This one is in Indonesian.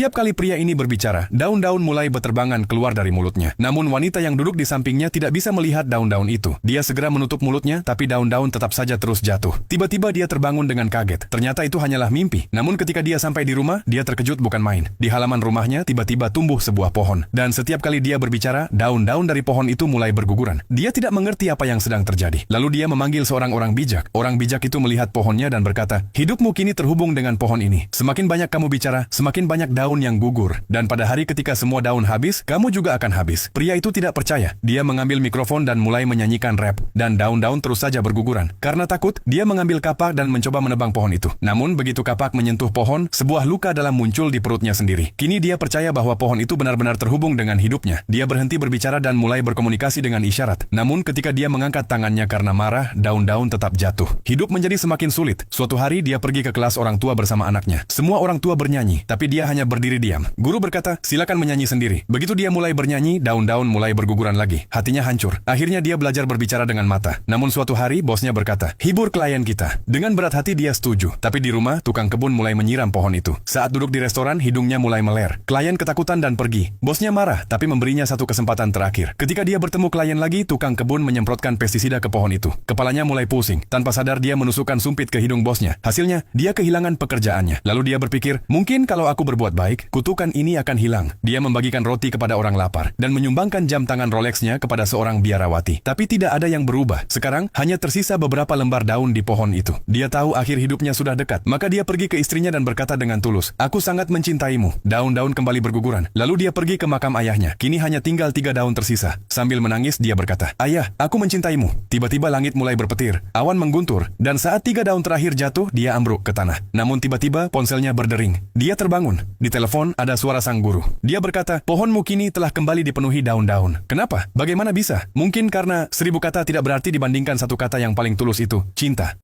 Setiap kali pria ini berbicara, daun-daun mulai berterbangan keluar dari mulutnya. Namun wanita yang duduk di sampingnya tidak bisa melihat daun-daun itu. Dia segera menutup mulutnya, tapi daun-daun tetap saja terus jatuh. Tiba-tiba dia terbangun dengan kaget. Ternyata itu hanyalah mimpi. Namun ketika dia sampai di rumah, dia terkejut bukan main. Di halaman rumahnya tiba-tiba tumbuh sebuah pohon. Dan setiap kali dia berbicara, daun-daun dari pohon itu mulai berguguran. Dia tidak mengerti apa yang sedang terjadi. Lalu dia memanggil seorang orang bijak. Orang bijak itu melihat pohonnya dan berkata, "Hidupmu kini terhubung dengan pohon ini. Semakin banyak kamu bicara, semakin banyak daun yang gugur. Dan pada hari ketika semua daun habis, kamu juga akan habis." Pria itu tidak percaya. Dia mengambil mikrofon dan mulai menyanyikan rap. Dan daun-daun terus saja berguguran. Karena takut, dia mengambil kapak dan mencoba menebang pohon itu. Namun begitu kapak menyentuh pohon, sebuah luka dalam muncul di perutnya sendiri. Kini dia percaya bahwa pohon itu benar-benar terhubung dengan hidupnya. Dia berhenti berbicara dan mulai berkomunikasi dengan isyarat. Namun ketika dia mengangkat tangannya karena marah, daun-daun tetap jatuh. Hidup menjadi semakin sulit. Suatu hari dia pergi ke kelas orang tua bersama anaknya. Semua orang tua bernyanyi, tapi dia hanya berdiri diam. Guru berkata, "Silakan menyanyi sendiri." Begitu dia mulai bernyanyi, daun-daun mulai berguguran lagi. Hatinya hancur. Akhirnya dia belajar berbicara dengan mata. Namun suatu hari bosnya berkata, "Hibur klien kita." Dengan berat hati dia setuju. Tapi di rumah, tukang kebun mulai menyiram pohon itu. Saat duduk di restoran, hidungnya mulai meler. Klien ketakutan dan pergi. Bosnya marah, tapi memberinya satu kesempatan terakhir. Ketika dia bertemu klien lagi, tukang kebun menyemprotkan pestisida ke pohon itu. Kepalanya mulai pusing. Tanpa sadar dia menusukkan sumpit ke hidung bosnya. Hasilnya, dia kehilangan pekerjaannya. Lalu dia berpikir, mungkin kalau aku berbuat baik, kutukan ini akan hilang. Dia membagikan roti kepada orang lapar dan menyumbangkan jam tangan Rolexnya kepada seorang biarawati. Tapi tidak ada yang berubah. Sekarang, hanya tersisa beberapa lembar daun di pohon itu. Dia tahu akhir hidupnya sudah dekat. Maka dia pergi ke istrinya dan berkata dengan tulus, "Aku sangat mencintaimu." Daun-daun kembali berguguran. Lalu dia pergi ke makam ayahnya. Kini hanya tinggal 3 daun tersisa. Sambil menangis, dia berkata, "Ayah, aku mencintaimu." Tiba-tiba langit mulai berpetir. Awan mengguntur. Dan saat 3 daun terakhir jatuh, dia ambruk ke tanah. Namun tiba-tiba ponselnya berdering. Dia terbangun. Di telepon ada suara sang guru. Dia berkata, "Pohonmu kini telah kembali dipenuhi daun-daun." Kenapa? Bagaimana bisa? Mungkin karena 1000 kata tidak berarti dibandingkan satu kata yang paling tulus itu, cinta.